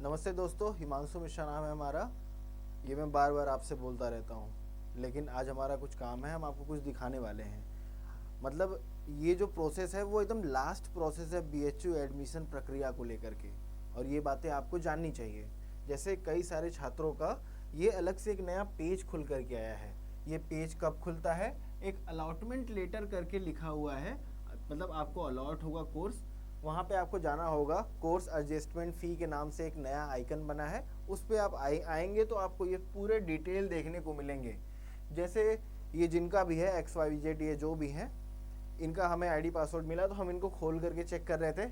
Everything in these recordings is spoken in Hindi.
नमस्ते दोस्तों, हिमांशु मिश्रा नाम है हमारा। ये मैं बार बार आपसे बोलता रहता हूँ, लेकिन आज हमारा कुछ काम है, हम आपको कुछ दिखाने वाले हैं। मतलब ये जो प्रोसेस है वो एकदम लास्ट प्रोसेस है बीएचयू एडमिशन प्रक्रिया को लेकर के, और ये बातें आपको जाननी चाहिए। जैसे कई सारे छात्रों का ये अलग से एक नया पेज खुल करके आया है। ये पेज कब खुलता है? एक अलॉटमेंट लेटर करके लिखा हुआ है, मतलब आपको अलॉट होगा कोर्स, वहाँ पे आपको जाना होगा। कोर्स एडजस्टमेंट फ़ी के नाम से एक नया आइकन बना है, उस पर आप आएंगे तो आपको ये पूरे डिटेल देखने को मिलेंगे। जैसे ये जिनका भी है XYZ, ये जो भी हैं, इनका हमें आईडी पासवर्ड मिला तो हम इनको खोल करके चेक कर रहे थे।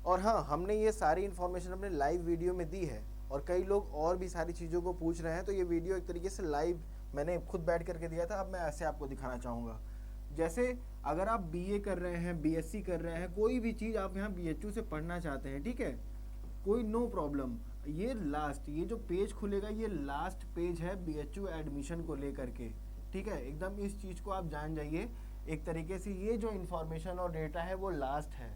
और हाँ, हमने ये सारी इन्फॉर्मेशन अपने लाइव वीडियो में दी है, और कई लोग और भी सारी चीज़ों को पूछ रहे हैं, तो ये वीडियो एक तरीके से लाइव मैंने खुद बैठ करके दिया था। अब मैं ऐसे आपको दिखाना चाहूँगा। जैसे अगर आप बीए कर रहे हैं, बीएससी कर रहे हैं, कोई भी चीज़ आप यहाँ बीएचयू से पढ़ना चाहते हैं, ठीक है, कोई नो प्रॉब्लम। ये जो पेज खुलेगा, ये लास्ट पेज है बीएचयू एडमिशन को लेकर के, ठीक है। एकदम इस चीज़ को आप जान जाइए। एक तरीके से ये जो इन्फॉर्मेशन और डेटा है वो लास्ट है।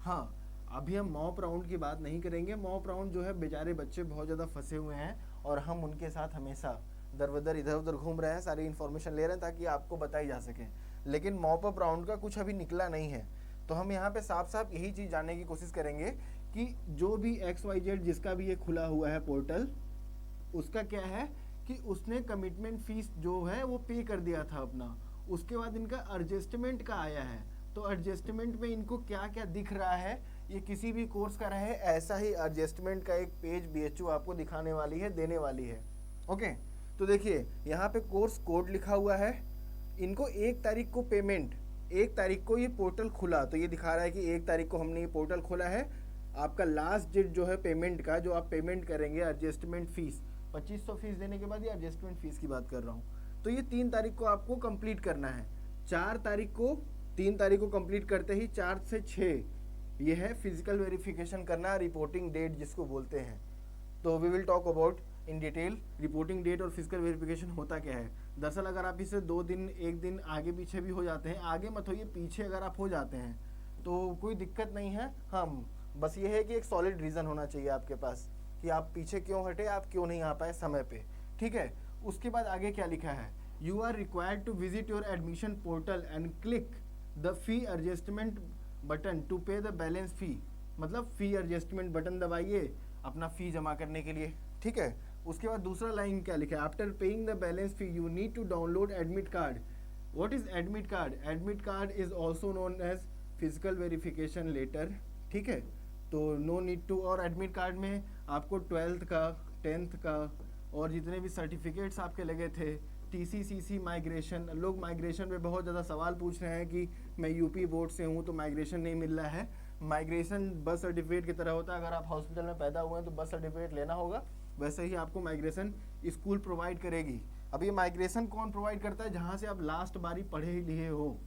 हाँ, अभी हम मॉक राउंड की बात नहीं करेंगे। मॉक राउंड जो है, बेचारे बच्चे बहुत ज़्यादा फंसे हुए हैं और हम उनके साथ हमेशा दर बदर इधर उधर घूम रहे हैं, सारी इन्फॉर्मेशन ले रहे हैं ताकि आपको बताई जा सके। लेकिन मॉप अप राउंड का कुछ अभी निकला नहीं है, तो हम यहाँ पे साफ साफ यही चीज़ जानने की कोशिश करेंगे कि जो भी XYZ जिसका भी ये खुला हुआ है पोर्टल, उसका क्या है कि उसने कमिटमेंट फीस जो है वो पे कर दिया था अपना। उसके बाद इनका एडजस्टमेंट का आया है, तो एडजस्टमेंट में इनको क्या क्या दिख रहा है, ये किसी भी कोर्स का रहे ऐसा ही एडजस्टमेंट का एक पेज बीएचयू आपको दिखाने वाली है, देने वाली है। ओके, तो देखिए यहाँ पे कोर्स कोड लिखा हुआ है। इनको 1 तारीख को पेमेंट, 1 तारीख को ये पोर्टल खुला, तो ये दिखा रहा है कि 1 तारीख को हमने ये पोर्टल खोला है। आपका लास्ट डेट जो है पेमेंट का, जो आप पेमेंट करेंगे एडजस्टमेंट फीस, 2500 फीस देने के बाद ये एडजस्टमेंट फीस की बात कर रहा हूँ, तो ये 3 तारीख को आपको कंप्लीट करना है। 4 तारीख को, 3 तारीख को कंप्लीट करते ही 4 से 6 ये है फिजिकल वेरिफिकेशन करना, रिपोर्टिंग डेट जिसको बोलते हैं। तो we will talk about in detail reporting date और फिजिकल वेरिफिकेशन होता क्या है। दरअसल अगर आप इसे 2 दिन 1 दिन आगे पीछे भी हो जाते हैं, आगे मत होइए, पीछे अगर आप हो जाते हैं तो कोई दिक्कत नहीं है। हम बस ये है कि एक सॉलिड रीज़न होना चाहिए आपके पास कि आप पीछे क्यों हटे, आप क्यों नहीं आ पाए समय पे, ठीक है। उसके बाद आगे क्या लिखा है, you are required to visit your admission portal and click the fee adjustment button to pay the balance fee. मतलब फ़ी एडजस्टमेंट बटन दबाइए अपना फ़ी जमा करने के लिए, ठीक है। उसके बाद दूसरा लाइन क्या लिखा है, after paying the balance fee you need to download admit card. What is admit card? Admit card is also known as physical verification letter, ठीक है। तो नो नीड टू, और एडमिट कार्ड में आपको 12th का, 10th का और जितने भी सर्टिफिकेट्स आपके लगे थे, TCCC माइग्रेशन, लोग माइग्रेशन पे बहुत ज़्यादा सवाल पूछ रहे हैं कि मैं यूपी बोर्ड से हूँ तो माइग्रेशन नहीं मिल रहा है। माइग्रेशन बर्थ सर्टिफिकेट की तरह होता है, अगर आप हॉस्पिटल में पैदा हुए हैं तो बर्थ सर्टिफिकेट लेना होगा, वैसे ही आपको माइग्रेशन स्कूल प्रोवाइड करेगी। अब ये माइग्रेशन कौन प्रोवाइड करता है? जहाँ से आप लास्ट बारी पढ़े ही लिए हो।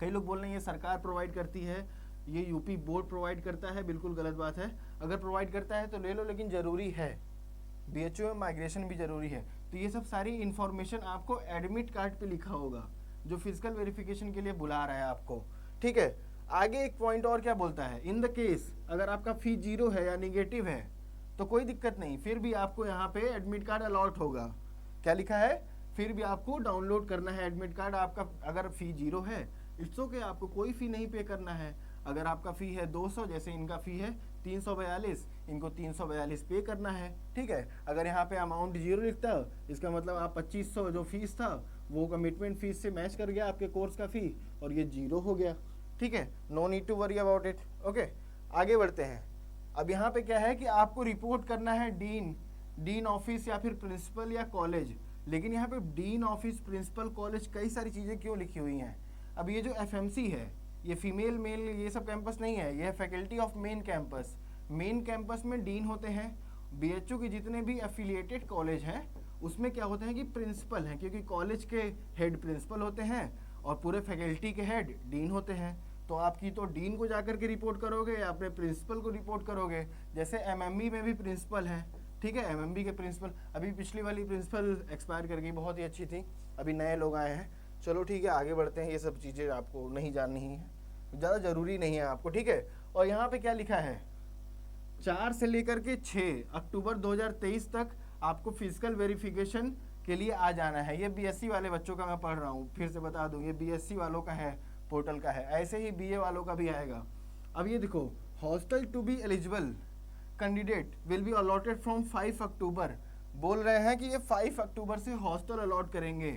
कई लोग बोल रहे हैं ये सरकार प्रोवाइड करती है, ये यूपी बोर्ड प्रोवाइड करता है, बिल्कुल गलत बात है। अगर प्रोवाइड करता है तो ले लो, लेकिन ज़रूरी है, बीएचयू में माइग्रेशन भी ज़रूरी है। तो ये सब सारी इन्फॉर्मेशन आपको एडमिट कार्ड पे लिखा होगा, जो फिजिकल वेरिफिकेशन के लिए बुला रहा है आपको, ठीक है। आगे एक पॉइंट और क्या बोलता है, इन द केस अगर आपका फी 0 है या निगेटिव है तो कोई दिक्कत नहीं, फिर भी आपको यहाँ पे एडमिट कार्ड अलॉट होगा। क्या लिखा है, फिर भी आपको डाउनलोड करना है एडमिट कार्ड। आपका अगर फ़ी 0 है, इट्स ओके, आपको कोई फ़ी नहीं पे करना है। अगर आपका फ़ी है 200, जैसे इनका फ़ी है 342, इनको 342 पे करना है, ठीक है। अगर यहाँ पे अमाउंट 0 लिखता, इसका मतलब आप 2500 जो फीस था वो कमिटमेंट फीस से मैच कर गया आपके कोर्स का फ़ी, और ये 0 हो गया, ठीक है। No need to worry about it. Okay, आगे बढ़ते हैं। अब यहाँ पे क्या है कि आपको रिपोर्ट करना है डीन ऑफिस या फिर प्रिंसिपल या कॉलेज। लेकिन यहाँ पे डीन ऑफिस, प्रिंसिपल, कॉलेज, कई सारी चीज़ें क्यों लिखी हुई हैं। अब ये जो FMC है, ये फीमेल मेल ये सब कैंपस नहीं है, ये है faculty of main campus. Main campus में डीन होते हैं। बीएचयू के जितने भी एफिलिएटेड कॉलेज हैं उसमें क्या होते हैं कि प्रिंसिपल हैं, क्योंकि कॉलेज के हेड प्रिंसिपल होते हैं और पूरे फैकल्टी के हेड डीन होते हैं। तो आपकी तो डीन को जाकर के रिपोर्ट करोगे या अपने प्रिंसिपल को रिपोर्ट करोगे। जैसे MMB में भी प्रिंसिपल हैं, ठीक है। MMB के प्रिंसिपल, अभी पिछली वाली प्रिंसिपल एक्सपायर कर गई, बहुत ही अच्छी थी, अभी नए लोग आए हैं। चलो ठीक है, आगे बढ़ते हैं। ये सब चीज़ें आपको नहीं जाननी है, ज़्यादा ज़रूरी नहीं है आपको, ठीक है। और यहाँ पे क्या लिखा है, 4 से लेकर के 6 अक्टूबर 2023 तक आपको फिजिकल वेरिफिकेशन के लिए आ जाना है। ये बीएससी वाले बच्चों का मैं पढ़ रहा हूँ, फिर से बता दूँ, ये बीएससी वालों का है, पोर्टल का है। ऐसे ही बीए वालों का भी आएगा। अब ये देखो, hostel to be eligible candidate will be allotted from 5 October. बोल रहे हैं कि ये 5 अक्टूबर से हॉस्टल अलॉट करेंगे।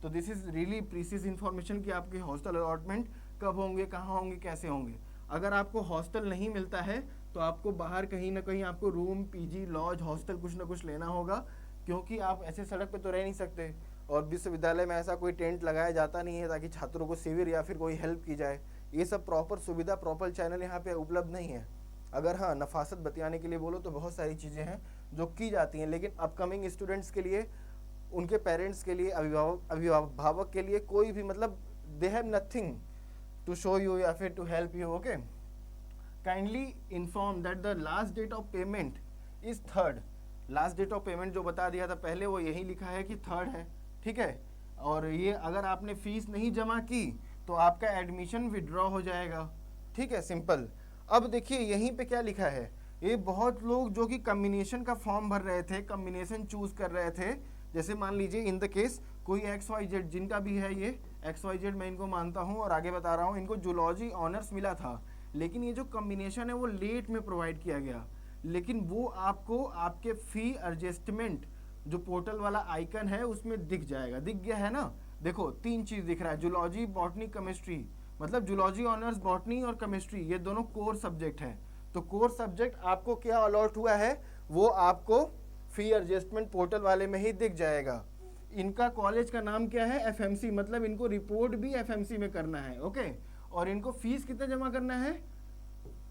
तो this is really precious information कि आपके हॉस्टल अलॉटमेंट कब होंगे, कहाँ होंगे, कैसे होंगे। अगर आपको हॉस्टल नहीं मिलता है तो आपको बाहर कहीं ना कहीं आपको रूम, पीजी, लॉज, हॉस्टल कुछ ना कुछ लेना होगा, क्योंकि आप ऐसे सड़क पे तो रह नहीं सकते। और विश्वविद्यालय में ऐसा कोई टेंट लगाया जाता नहीं है ताकि छात्रों को शिविर या फिर कोई हेल्प की जाए। ये सब प्रॉपर सुविधा, प्रॉपर चैनल यहाँ पे उपलब्ध नहीं है। अगर हाँ नफासत बतियाने के लिए बोलो तो बहुत सारी चीज़ें हैं जो की जाती हैं, लेकिन अपकमिंग स्टूडेंट्स के लिए, उनके पेरेंट्स के लिए, अभिभावक के लिए कोई भी मतलब they have nothing to show you या फिर to help you. Okay, kindly inform that the last date of payment is 3rd। Last date of payment जो बता दिया था पहले वो यही लिखा है कि 3rd है, ठीक है। और ये अगर आपने फीस नहीं जमा की तो आपका एडमिशन विड्रॉ हो जाएगा, ठीक है, सिंपल। अब देखिए यहीं पे क्या लिखा है, ये बहुत लोग जो कि कम्बिनेशन का फॉर्म भर रहे थे, कम्बिनेशन चूज कर रहे थे, जैसे मान लीजिए इन द केस कोई XYZ जिनका भी है, ये XYZ मैं इनको मानता हूँ और आगे बता रहा हूँ, इनको जूलॉजी ऑनर्स मिला था, लेकिन ये जो कम्बिनेशन है वो लेट में प्रोवाइड किया गया, लेकिन वो आपको आपके फी एडजस्टमेंट जो पोर्टल वाला आइकन है उसमें दिख जाएगा। दिख गया है ना, देखो 3 चीज दिख रहा है, जूलॉजी, बॉटनी, केमिस्ट्री। मतलब जूलॉजी ऑनर्स, बॉटनी और केमिस्ट्री ये दोनों कोर सब्जेक्ट हैं। तो कोर सब्जेक्ट आपको क्या अलॉट हुआ है वो आपको फी एडजस्टमेंट पोर्टल वाले में ही दिख जाएगा। इनका कॉलेज का नाम क्या है, FMC, मतलब इनको रिपोर्ट भी FMC में करना है। ओके, और इनको फीस कितना जमा करना है,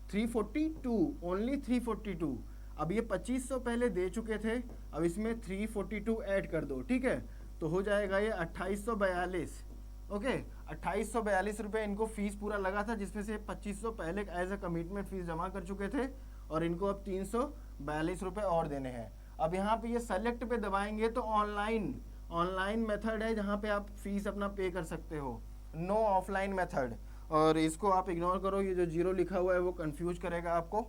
342, ओनली 342। अब ये 2500 पहले दे चुके थे, अब इसमें 342 ऐड कर दो, ठीक है, तो हो जाएगा ये 2842। ओके, 2842 रुपये इनको फीस पूरा लगा था, जिसमें से 2500 पहले एज अ कमिटमेंट फीस जमा कर चुके थे, और इनको अब 342 रुपये और देने हैं। अब यहाँ पे ये सेलेक्ट पे दबाएंगे तो ऑनलाइन मेथड है जहाँ पे आप फीस अपना पे कर सकते हो, नो ऑफलाइन मेथड। और इसको आप इग्नोर करो, ये जो 0 लिखा हुआ है वो कंफ्यूज करेगा आपको।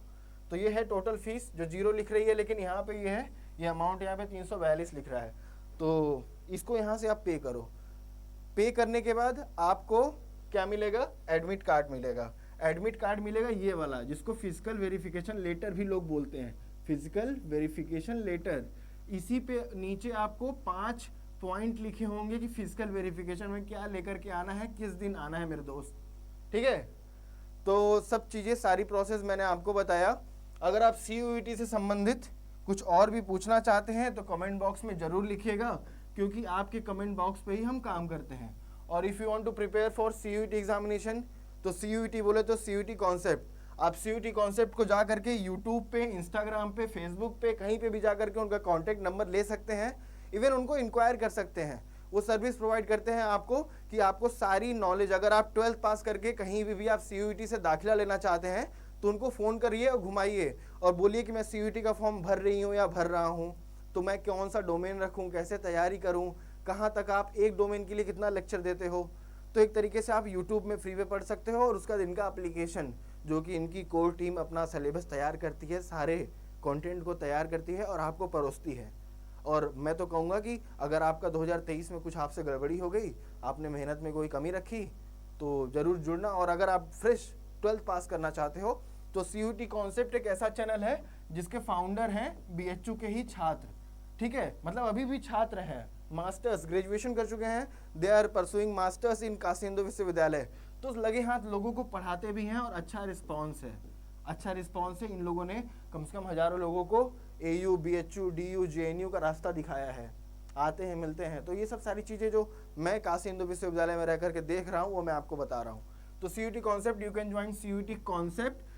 तो ये है टोटल फीस जो 0 लिख रही है, लेकिन यहाँ पे ये है, ये अमाउंट यहाँ पे 342 लिख रहा है, तो इसको यहाँ से आप पे करो। पे करने के बाद आपको क्या मिलेगा, एडमिट कार्ड मिलेगा। एडमिट कार्ड मिलेगा ये वाला, जिसको फिजिकल वेरिफिकेशन लेटर भी लोग बोलते हैं, फिजिकल वेरिफिकेशन लेटर। इसी पे नीचे आपको 5 पॉइंट लिखे होंगे कि फिजिकल वेरिफिकेशन में क्या लेकर के आना है, किस दिन आना है मेरे दोस्त, ठीक है। तो सब चीज़ें, सारी प्रोसेस मैंने आपको बताया। अगर आप CUET से संबंधित कुछ और भी पूछना चाहते हैं तो कमेंट बॉक्स में ज़रूर लिखिएगा, क्योंकि आपके कमेंट बॉक्स पे ही हम काम करते हैं। और if you want to prepare for CUET examination, तो CUET बोले तो CUET कॉन्सेप्ट, आप CUET कॉन्सेप्ट को जा करके यूट्यूब पे, इंस्टाग्राम पे, फेसबुक पे, कहीं पे भी जा करके उनका कॉन्टैक्ट नंबर ले सकते हैं, इवन उनको इंक्वायर कर सकते हैं। वो सर्विस प्रोवाइड करते हैं आपको कि आपको सारी नॉलेज, अगर आप 12th पास करके कहीं भी आप CUET से दाखिला लेना चाहते हैं तो उनको फ़ोन करिए और घुमाइए और बोलिए कि मैं CUET का फॉर्म भर रही हूँ या भर रहा हूँ, तो मैं कौन सा डोमेन रखूँ, कैसे तैयारी करूँ, कहाँ तक आप एक डोमेन के लिए कितना लेक्चर देते हो। तो एक तरीके से आप यूट्यूब में फ्री में पढ़ सकते हो, और उसका इनका एप्लीकेशन जो कि इनकी कोर टीम अपना सिलेबस तैयार करती है, सारे कंटेंट को तैयार करती है और आपको परोसती है। और मैं तो कहूँगा कि अगर आपका 2023 में कुछ आपसे गड़बड़ी हो गई, आपने मेहनत में कोई कमी रखी, तो ज़रूर जुड़ना। और अगर आप फ्रेश 12th पास करना चाहते हो तो CUET कॉन्सेप्ट एक ऐसा चैनल है जिसके फाउंडर हैं BHU के ही छात्र, ठीक है, मतलब अभी भी छात्र हैं, मास्टर्स, ग्रेजुएशन कर चुके हैं, they are pursuing masters in Kashi Hindu Vishwavidyalaya. तो लगे हाथ लोगों को पढ़ाते भी हैं और अच्छा रिस्पॉन्स है, अच्छा रिस्पॉन्स है। इन लोगों ने कम से कम हज़ारों लोगों को AU, BHU, DU, JNU का रास्ता दिखाया है, आते हैं, मिलते हैं। तो ये सब सारी चीज़ें जो मैं काशी हिंदू विश्वविद्यालय में रह करके देख रहा हूँ वो मैं आपको बता रहा हूँ। तो CUET concept, you can join CUET concept.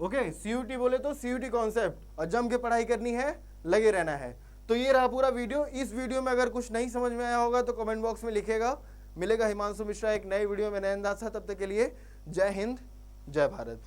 Okay, CUET बोले तो CUET कॉन्सेप्ट, और जम के पढ़ाई करनी है, लगे रहना है। तो ये रहा पूरा वीडियो। इस वीडियो में अगर कुछ नहीं समझ में आया होगा तो कमेंट बॉक्स में लिखेगा। मिलेगा हिमांशु मिश्रा एक नए वीडियो में नए अंदाज से। तब तक के लिए जय हिंद, जय भारत।